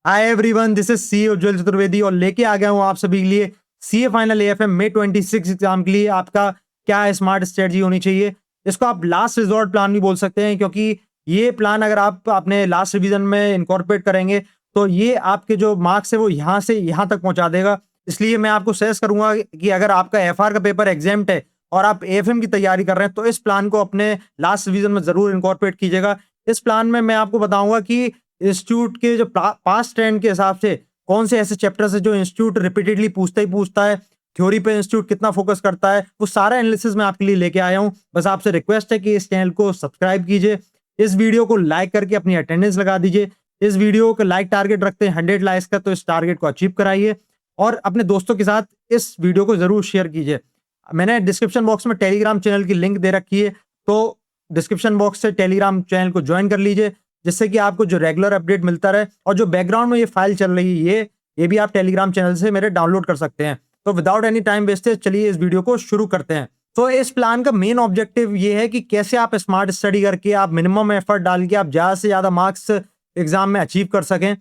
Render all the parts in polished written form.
Hi everyone, this is C Ujjwal Chaturvedi और लेके आ गया हूँ आप सभी के लिए सीए फाइनल एएफएम में 26 एग्जाम के लिए आपका क्या स्मार्ट स्ट्रेटजी होनी चाहिए। इसको आप लास्ट रिजॉर्ट प्लान भी बोल सकते हैं, क्योंकि ये प्लान अगर आप अपने लास्ट रिवीजन में इनकॉर्पोरेट करेंगे तो ये आपके जो मार्क्स है वो यहाँ से यहाँ तक पहुंचा देगा। इसलिए मैं आपको सजेस्ट करूंगा कि अगर आपका एफआर का पेपर एग्जाम्ट है और आप एएफएम की तैयारी कर रहे हैं तो इस प्लान को अपने लास्ट रिवीजन में जरूर इनकॉर्पोरेट कीजिएगा। इस प्लान में मैं आपको बताऊंगा कि इंस्टीट्यूट के जो पास्ट ट्रेंड के हिसाब से कौन से ऐसे चैप्टर्स है जो इंस्टीट्यूट रिपीटेडली पूछता ही पूछता है, थ्योरी पे इंस्टीट्यूट कितना फोकस करता है, वो सारा एनालिसिस मैं आपके लिए लेके आया हूं। बस आपसे रिक्वेस्ट है कि इस चैनल को सब्सक्राइब कीजिए, इस वीडियो को लाइक करके अपनी अटेंडेंस लगा दीजिए। इस वीडियो का लाइक टारगेट रखते हैं 100 लाइक्स का, तो इस टारगेट को अचीव कराइए और अपने दोस्तों के साथ इस वीडियो को जरूर शेयर कीजिए। मैंने डिस्क्रिप्शन बॉक्स में टेलीग्राम चैनल की लिंक दे रखी है, तो डिस्क्रिप्शन बॉक्स से टेलीग्राम चैनल को ज्वाइन कर लीजिए, जिससे कि आपको जो रेगुलर अपडेट मिलता रहे। और जो बैकग्राउंड में ये फाइल चल रही है ये भी आप टेलीग्राम चैनल से मेरे डाउनलोड कर सकते हैं। तो विदाउट एनी टाइम वेस्टेज चलिए इस वीडियो को शुरू करते हैं। तो इस प्लान का मेन ऑब्जेक्टिव ये है कि कैसे आप स्मार्ट स्टडी करके आप मिनिमम एफर्ट डाल के आप ज्यादा से ज्यादा मार्क्स एग्जाम में अचीव कर सकें।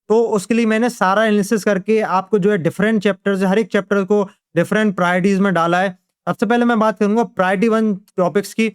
तो उसके लिए मैंने सारा एनालिसिस करके आपको जो है डिफरेंट चैप्टर्स, हर एक चैप्टर को डिफरेंट प्रायोरिटीज में डाला है। सबसे पहले मैं बात करूंगा प्रायोरिटी 1 टॉपिक्स की।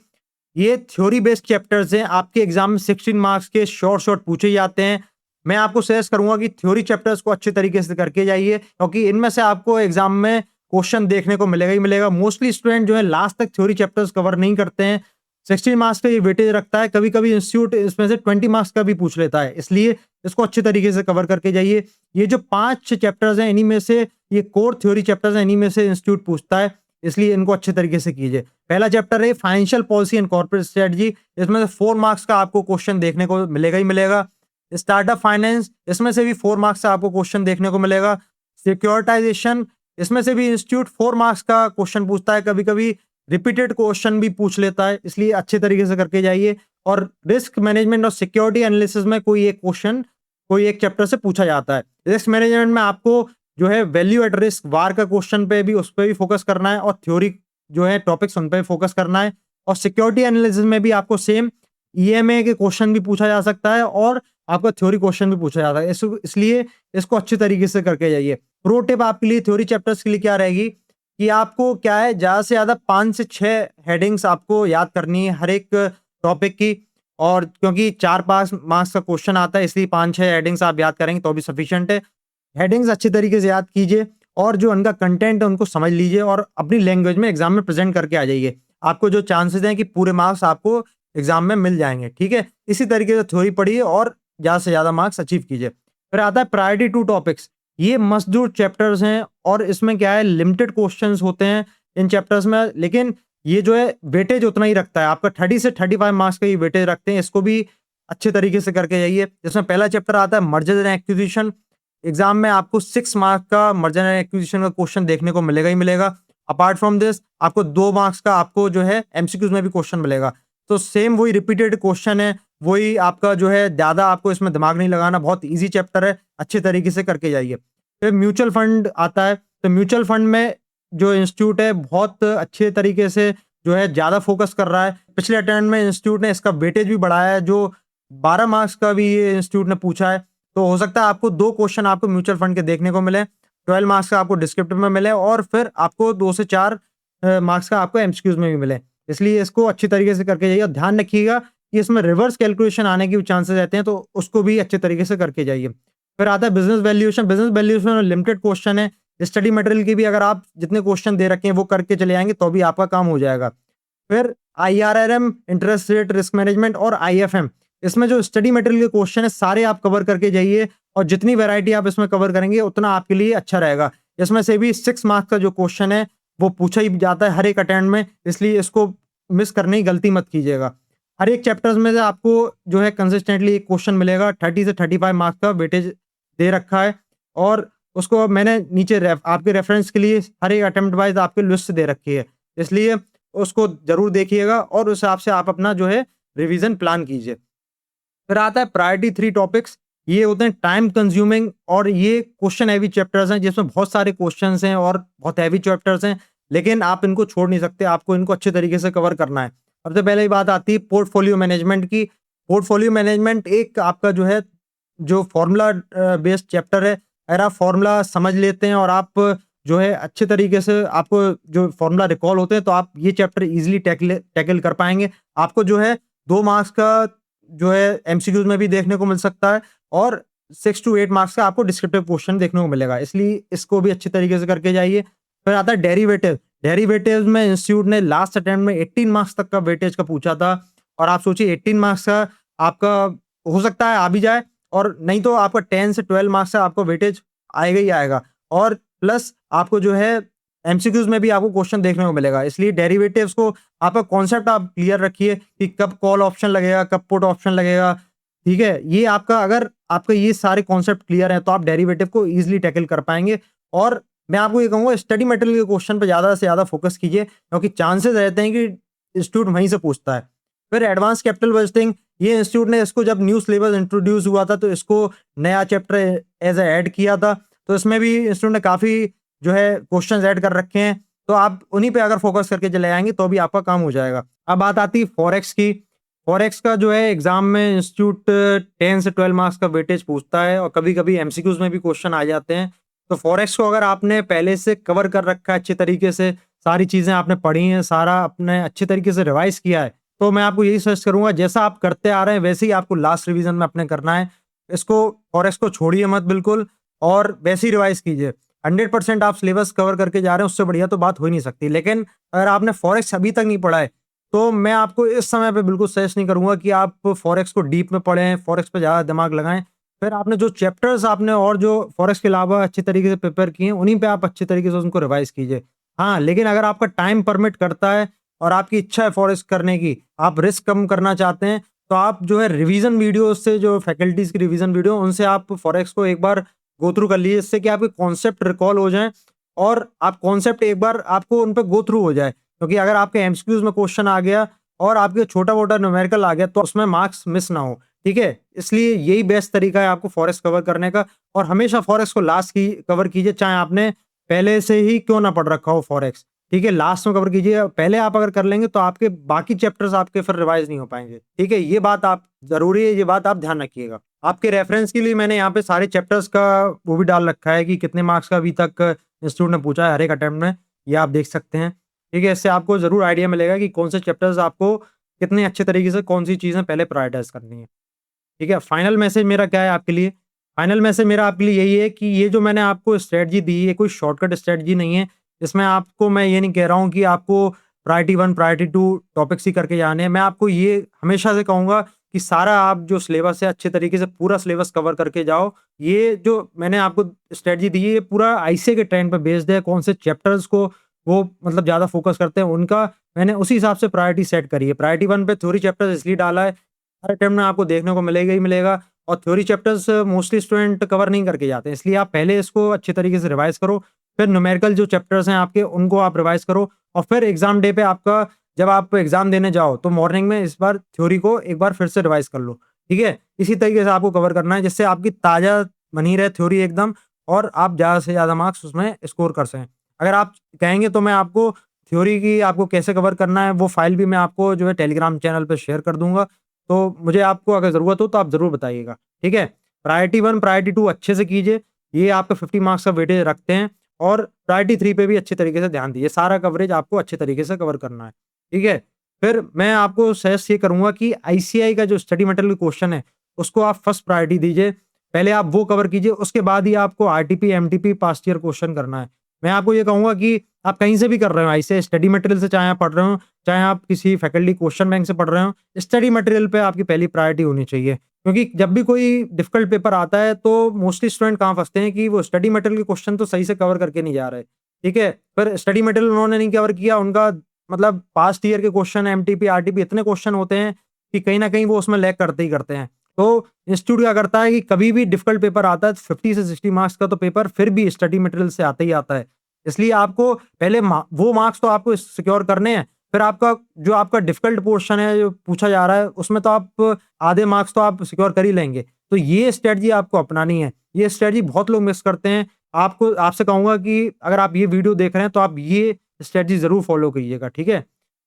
ये थ्योरी बेस्ड चैप्टर्स हैं, आपके एग्जाम में 16 मार्क्स के शॉर्ट पूछे जाते हैं। मैं आपको सजेस्ट करूंगा कि थ्योरी चैप्टर्स को अच्छे तरीके से करके जाइए, क्योंकि इनमें से आपको एग्जाम में क्वेश्चन देखने को मिलेगा ही मिलेगा। मोस्टली स्टूडेंट जो है लास्ट तक थ्योरी चैप्टर्स कवर नहीं करते हैं। 16 मार्क्स का ये वेटेज रखता है, कभी कभी इंस्टीट्यूट इसमें से 20 मार्क्स का भी पूछ लेता है, इसलिए इसको अच्छे तरीके से कवर करके जाइए। ये जो 5 चैप्टर्स हैं इन्हीं में से, ये कोर थ्योरी चैप्टर्स हैं, इन्हीं में से इंस्टीट्यूट पूछता है, इसलिए इनको अच्छे तरीके से कीजिए। पहला चैप्टर है financial policy and corporate strategy. इसमें से 4 मार्क्स का आपको क्वेश्चन देखने को मिलेगा ही मिलेगा। स्टार्टअप फाइनेंस, इसमें से भी 4 मार्क्स का आपको क्वेश्चन देखने को मिलेगा। सिक्योरिटाइजेशन, इसमें से भी इंस्टीट्यूट 4 मार्क्स का क्वेश्चन पूछता है, कभी कभी रिपीटेड क्वेश्चन भी पूछ लेता है, इसलिए अच्छे तरीके से करके जाइए। और रिस्क मैनेजमेंट और सिक्योरिटी एनालिसिस में कोई एक क्वेश्चन कोई एक चैप्टर से पूछा जाता है। रिस्क मैनेजमेंट में आपको जो है वैल्यू एट रिस्क वार का क्वेश्चन पे भी, उस पर भी फोकस करना है, और थ्योरी जो है टॉपिक्स उन पे फोकस करना है। और सिक्योरिटी एनालिसिस में भी आपको सेम ईएमए के क्वेश्चन भी पूछा जा सकता है और आपका थ्योरी क्वेश्चन भी पूछा जाता है, इसलिए इसको अच्छे तरीके से करके जाइए। प्रो टिप आपके लिए थ्योरी चैप्टर्स के लिए क्या रहेगी कि आपको क्या है, ज्यादा से ज्यादा 5 से 6 हेडिंग्स आपको याद करनी है हर एक टॉपिक की। और क्योंकि 4-5 मार्क्स का क्वेश्चन आता है, इसलिए 5-6 हेडिंग्स आप याद करेंगे तो भी सफिशिएंट है। हेडिंग्स अच्छे तरीके से याद कीजिए और जो उनका कंटेंट है उनको समझ लीजिए और अपनी लैंग्वेज में एग्जाम में प्रेजेंट करके आ जाइए। आपको जो चांसेस हैं कि पूरे मार्क्स आपको एग्जाम में मिल जाएंगे, ठीक है। इसी तरीके से थ्योरी पढ़िए और ज्यादा से ज्यादा मार्क्स अचीव कीजिए। फिर आता है प्रायोरिटी 2 टॉपिक्स। ये मस्ट डू चैप्टर्स हैं और इसमें क्या है, लिमिटेड क्वेश्चंस होते हैं इन चैप्टर्स में, लेकिन ये जो है वेटेज उतना ही रखता है, आपका 30 से 35 मार्क्स का ये वेटेज रखते हैं। इसको भी अच्छे तरीके से करके जाइए। इसमें पहला चैप्टर आता है मर्जर एंड एक्विजिशन। एग्जाम में आपको 6 मार्क्स का मर्जर एंड एक्विजिशन का क्वेश्चन देखने को मिलेगा ही मिलेगा। अपार्ट फ्रॉम दिस आपको 2 मार्क्स का आपको जो है एमसीक्यूज में भी क्वेश्चन मिलेगा। तो सेम वही रिपीटेड क्वेश्चन है, वही आपका जो है, ज्यादा आपको इसमें दिमाग नहीं लगाना, बहुत ईजी चैप्टर है, अच्छे तरीके से करके जाइए। फिर म्यूचुअल फंड आता है, तो म्यूचुअल फंड में जो इंस्टीट्यूट है बहुत अच्छे तरीके से जो है ज्यादा फोकस कर रहा है। पिछले अटेम्प्ट में इंस्टीट्यूट ने इसका वेटेज भी बढ़ाया है, जो 12 मार्क्स का भी ये इंस्टीट्यूट ने पूछा है। तो हो सकता है आपको 2 क्वेश्चन आपको म्यूचुअल फंड के देखने को मिले, 12 मार्क्स का आपको डिस्क्रिप्टिव में मिले और फिर आपको 2 से 4 मार्क्स का आपको एमसीक्यूज में भी मिले। इसलिए इसको अच्छी तरीके से करके जाइए और ध्यान रखिएगा कि इसमें रिवर्स कैलकुलेशन आने के भी चांसेस रहते हैं, तो उसको भी अच्छे तरीके से करके जाइए। फिर आता है बिजनेस वैल्यूएशन। बिजनेस वैल्यूएशन में लिमिटेड क्वेश्चन है, स्टडी मटेरियल के भी अगर आप जितने क्वेश्चन दे रखे हैं वो करके चले आएंगे तो भी आपका काम हो जाएगा। फिर आईआरआरएम, इंटरेस्ट रेट रिस्क मैनेजमेंट और आईएफएम, इसमें जो स्टडी मटेरियल के क्वेश्चन है सारे आप कवर करके जाइए और जितनी वैरायटी आप इसमें कवर करेंगे उतना आपके लिए अच्छा रहेगा। इसमें से भी 6 मार्क्स का जो क्वेश्चन है वो पूछा ही जाता है हर एक अटेम्प्ट में, इसलिए इसको मिस करने की गलती मत कीजिएगा। हर एक चैप्टर्स में से आपको जो है कंसिस्टेंटली एक क्वेश्चन मिलेगा, 30 से 35 मार्क्स का वेटेज दे रखा है और उसको मैंने नीचे आपके रेफरेंस के लिए हर एक अटेम्प्ट वाइज आपके लिस्ट दे रखी है, इसलिए उसको जरूर देखिएगा और उस हिसाब से आप अपना जो है रिवीजन प्लान कीजिए। फिर आता है प्रायोरिटी 3 टॉपिक्स। ये होते हैं टाइम कंज्यूमिंग और ये क्वेश्चन हैवी चैप्टर्स हैं, जिसमें बहुत सारे क्वेश्चंस हैं और बहुत हैवी चैप्टर्स हैं, लेकिन आप इनको छोड़ नहीं सकते, आपको इनको अच्छे तरीके से कवर करना है। सबसे पहले बात आती है पोर्टफोलियो मैनेजमेंट की। पोर्टफोलियो मैनेजमेंट एक आपका जो है जो फॉर्मूला बेस्ड चैप्टर है, अगर आप फॉर्मूला समझ लेते हैं और आप जो है अच्छे तरीके से आपको जो फॉर्मूला रिकॉल होते हैं, तो आप ये चैप्टर इजीली टैकल कर पाएंगे। आपको जो है 2 मार्क्स का जो है एमसीक्यूज में भी देखने को मिल सकता है और 6 टू 8 मार्क्स का आपको डिस्क्रिप्टिव क्वेश्चन देखने को मिलेगा, इसलिए इसको भी अच्छी तरीके से करके जाइए। फिर आता है डेरिवेटिव। डेरिवेटिव में इंस्टीट्यूट ने लास्ट अटेम्प्ट में 18 मार्क्स तक का वेटेज का पूछा था और आप सोचिए 18 मार्क्स का आपका हो सकता है आ भी जाए और नहीं तो आपका 10 से 12 मार्क्स का आपको वेटेज आएगा ही आएगा और प्लस आपको जो है एमसीक्यूज में भी आपको क्वेश्चन देखने को मिलेगा। इसलिए डेरिवेटिव्स को आपका कॉन्सेप्ट आप क्लियर रखिए कि कब कॉल ऑप्शन लगेगा, कब पुट ऑप्शन लगेगा, ठीक है? ये आपका अगर आपका ये सारे कॉन्सेप्ट क्लियर है तो आप डेरिवेटिव को ईजिली टैकल कर पाएंगे। और मैं आपको ये कहूंगा स्टडी मटेरियल के क्वेश्चन पे ज्यादा से ज्यादा फोकस कीजिए क्योंकि चांसेस रहते हैं कि इंस्टीट्यूट वहीं से पूछता है। फिर एडवांस कैपिटल बजटिंग, ये इंस्टीट्यूट ने इसको जब न्यू सिलेबस इंट्रोड्यूस हुआ था तो इसको नया चैप्टर एज ऐड किया था, तो इसमें भी इंस्टीट्यूट ने काफी जो है क्वेश्चंस ऐड कर रखे हैं, तो आप उन्हीं पे अगर फोकस करके चले आएंगे तो भी आपका काम हो जाएगा। अब बात आती है फॉरेक्स की। फॉरेक्स का जो है एग्जाम में इंस्टीट्यूट 10 से 12 मार्क्स का वेटेज पूछता है और कभी कभी एमसीक्यूज में भी क्वेश्चन आ जाते हैं। तो फॉरेक्स को अगर आपने पहले से कवर कर रखा है अच्छे तरीके से, सारी चीजें आपने पढ़ी हैं, सारा आपने अच्छे तरीके से रिवाइज किया है, तो मैं आपको यही सजेस्ट करूंगा जैसा आप करते आ रहे हैं वैसे ही आपको लास्ट रिवीजन में अपने करना है। इसको फॉरेक्स को छोड़िए मत बिल्कुल और वैसे ही रिवाइज कीजिए। 100% आप सिलेबस कवर करके जा रहे हैं, उससे बढ़िया तो बात हो ही नहीं सकती। लेकिन अगर आपने फॉरेक्स अभी तक नहीं पढ़ा है तो मैं आपको इस समय पे बिल्कुल सजेस्ट नहीं करूंगा कि आप फॉरेक्स को डीप में पढ़ें, फॉरेक्स पे ज़्यादा दिमाग लगाएं। फिर आपने जो चैप्टर्स आपने और जो फॉरेक्स के अलावा अच्छी तरीके से प्रिपेयर किए हैं उन्हीं पे आप अच्छे तरीके से उनको रिवाइज कीजिए। हाँ, लेकिन अगर आपका टाइम परमिट करता है और आपकी इच्छा है फॉरेक्स करने की, आप रिस्क कम करना चाहते हैं, तो आप जो है रिवीजन वीडियो से, जो फैकल्टीज की रिवीजन वीडियो, उनसे आप फॉरेक्स को एक बार गो थ्रू कर लीजिए, इससे कि आपके कॉन्सेप्ट रिकॉल हो जाएं और आप कॉन्सेप्ट एक बार आपको उन पर गो थ्रू हो जाए। क्योंकि अगर आपके एमसीक्यूज में क्वेश्चन आ गया और आपके छोटा मोटा न्यूमेरिकल आ गया तो उसमें मार्क्स मिस ना हो, ठीक है? इसलिए यही बेस्ट तरीका है आपको फॉरेक्स कवर करने का और हमेशा फॉरेक्स को लास्ट की कवर कीजिए, चाहे आपने पहले से ही क्यों ना पढ़ रखा हो फॉरेक्स, ठीक है? लास्ट में कवर कीजिए। पहले आप अगर कर लेंगे तो आपके बाकी चैप्टर्स आपके फिर रिवाइज नहीं हो पाएंगे, ठीक है? ये बात आप जरूरी है, ये बात आप ध्यान रखिएगा। आपके रेफरेंस के लिए मैंने यहाँ पे सारे चैप्टर्स का वो भी डाल रखा है कि कितने मार्क्स का अभी तक इंस्टीट्यूट ने पूछा है हर एक अटेम्प्ट में, ये आप देख सकते हैं, ठीक है? इससे आपको जरूर आइडिया मिलेगा कि कौन से चैप्टर्स आपको कितने अच्छे तरीके से कौन सी चीजें पहले प्रायोरिटाइज करनी है, ठीक है? फाइनल मैसेज मेरा क्या है आपके लिए? फाइनल मैसेज मेरा आपके लिए यही है कि ये जो मैंने आपको स्ट्रेटजी दी है, कोई शॉर्टकट स्ट्रेटजी नहीं है। इसमें आपको मैं ये नहीं कह रहा हूँ कि आपको प्रायोरिटी 1, प्रायोरिटी 2 टॉपिक्स ही करके जाने हैं। मैं आपको ये हमेशा से कहूँगा कि सारा आप जो सिलेबस है अच्छे तरीके से पूरा सिलेबस कवर करके जाओ। ये जो मैंने आपको स्ट्रेटजी दी है ये पूरा आईसीए के ट्रेंड पे बेस्ड है। कौन से चैप्टर्स को वो मतलब ज़्यादा फोकस करते हैं उनका मैंने उसी हिसाब से प्रायोरिटी सेट करी है। प्रायोरिटी 1 पे थ्योरी चैप्टर्स इसलिए डाला है, हर अटेम्प्ट में आपको देखने को मिलेगा ही मिलेगा और theory chapters mostly student cover नहीं करके जाते हैं, इसलिए आप पहले इसको अच्छे तरीके से रिवाइज करो। फिर न्यूमेरिकल जो चैप्टर्स हैं आपके उनको आप रिवाइज करो और फिर एग्जाम डे पे आपका जब आप एग्जाम देने जाओ तो मॉर्निंग में इस बार थ्योरी को एक बार फिर से रिवाइज कर लो, ठीक है? इसी तरीके से आपको कवर करना है जिससे आपकी ताज़ा बनी रहे थ्योरी एकदम और आप ज़्यादा से ज़्यादा मार्क्स उसमें स्कोर कर सकें। अगर आप कहेंगे तो मैं आपको थ्योरी की आपको कैसे कवर करना है वो फाइल भी मैं आपको जो है टेलीग्राम चैनल पे शेयर कर दूंगा, तो मुझे आपको अगर ज़रूरत हो तो आप ज़रूर बताइएगा, ठीक है? प्रायोरिटी 1, प्रायोरिटी 2 अच्छे से कीजिए, ये आपका 50 मार्क्स का वेटेज रखते हैं और प्रायोरिटी 3 पे भी अच्छे तरीके से ध्यान दीजिए, सारा कवरेज आपको अच्छे तरीके से कवर करना है, ठीक है? फिर मैं आपको सजेस्ट ये करूँगा कि आईसीआई का जो स्टडी मटेरियल क्वेश्चन है, उसको आप फर्स्ट प्रायोरिटी दीजिए, पहले आप वो कवर कीजिए, उसके बाद ही आपको RTP, MTP, past year question करना है। मैं आपको ये कहूँगा कि आप कहीं से भी कर रहे हो आईसीआई स्टडी मटेरियल से, चाहे आप पढ़ रहे हो, चाहे आप किसी फैकल्टी क्वेश्चन बैंक से पढ़ रहे हो, स्टडी मटेरियल पे आपकी पहली प्रायोरिटी होनी चाहिए। क्योंकि जब भी कोई डिफिकल्ट पेपर आता है तो मोस्टली स्टूडेंट कहाँ फंसते हैं कि वो स्टडी मटेरियल के क्वेश्चन तो सही से कवर करके नहीं जा रहे, ठीक है? फिर स्टडी मटेरियल उन्होंने नहीं कवर किया, उनका मतलब पास्ट ईयर के क्वेश्चन, एमटीपी, आरटीपी इतने क्वेश्चन होते हैं कि कहीं ना कहीं वो उसमें लैग करते ही करते हैं। तो इंस्टीट्यूट क्या करता है कि कभी भी डिफिकल्ट पेपर आता है 50 से 60 मार्क्स का तो पेपर फिर भी स्टडी मटेरियल से आता ही आता है। इसलिए आपको पहले वो मार्क्स तो आपको सिक्योर करने हैं, फिर आपका जो आपका डिफिकल्ट पोर्शन है जो पूछा जा रहा है उसमें तो आप आधे मार्क्स तो आप सिक्योर कर ही लेंगे। तो ये स्ट्रेटजी आपको अपनानी है, ये स्ट्रेटजी बहुत लोग मिस करते हैं। आपको आपसे कहूंगा कि अगर आप ये वीडियो देख रहे हैं तो आप ये स्ट्रेटजी जरूर फॉलो कीजिएगा, ठीक है?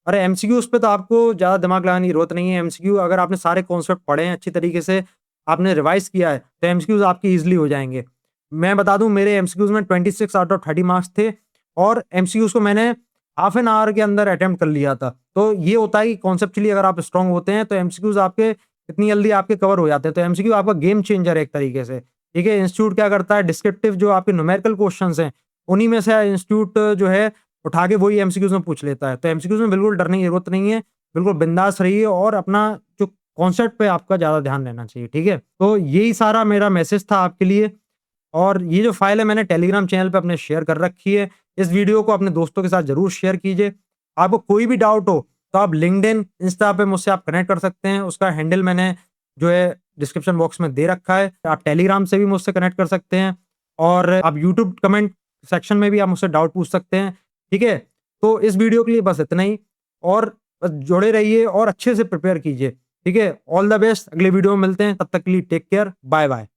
और एमसीक्यूज पे तो आपको ज़्यादा दिमाग लगाने की जरूरत नहीं है। एमसीक्यू अगर आपने सारे कॉन्सेप्ट पढ़े हैं अच्छी तरीके से, आपने रिवाइज किया है तो एमसीक्यूज आपके इजीली हो जाएंगे। मैं बता दूं मेरे एमसीक्यूज में 26 आउट ऑफ 30 मार्क्स थे और एमसीक्यूज को मैंने हाफ एन आवर के अंदर अटेम्प्ट कर लिया था। तो ये होता है कि कॉन्सेप्चुअली अगर आप स्ट्रांग होते हैं तो एमसीक्यूज आपके इतनी जल्दी आपके कवर हो जाते हैं। तो एमसीक्यू आपका गेम चेंजर है एक तरीके से, ठीक है। इंस्टीट्यूट क्या करता है, डिस्क्रिप्टिव जो आपके न्यूमेरिकल क्वेश्चंस हैं उन्हीं में से इंस्टीट्यूट जो है उठा के वही एमसीक्यूज में पूछ लेता है। तो एमसीक्यूज में बिल्कुल डरने की जरूरत नहीं है, बिल्कुल बिंदास रहिए और अपना जो कॉन्सेप्ट पे आपका ज्यादा ध्यान रहना चाहिए, ठीक है। तो यही सारा मेरा मैसेज था आपके लिए। और ये जो फाइल है मैंने टेलीग्राम चैनल पे अपने शेयर कर रखी है। इस वीडियो को अपने दोस्तों के साथ जरूर शेयर कीजिए। आपको कोई भी डाउट हो तो आप लिंक्डइन, इंस्टा पे मुझसे आप कनेक्ट कर सकते हैं। उसका हैंडल मैंने जो है डिस्क्रिप्शन बॉक्स में दे रखा है। आप टेलीग्राम से भी मुझसे कनेक्ट कर सकते हैं और आप यूट्यूब कमेंट सेक्शन में भी आप मुझसे डाउट पूछ सकते हैं, ठीक है। तो इस वीडियो के लिए बस इतना ही और बस जुड़े रहिए और अच्छे से प्रिपेयर कीजिए, ठीक है। ऑल द बेस्ट, अगले वीडियो में मिलते हैं, तब तक के लिए टेक केयर, बाय बाय।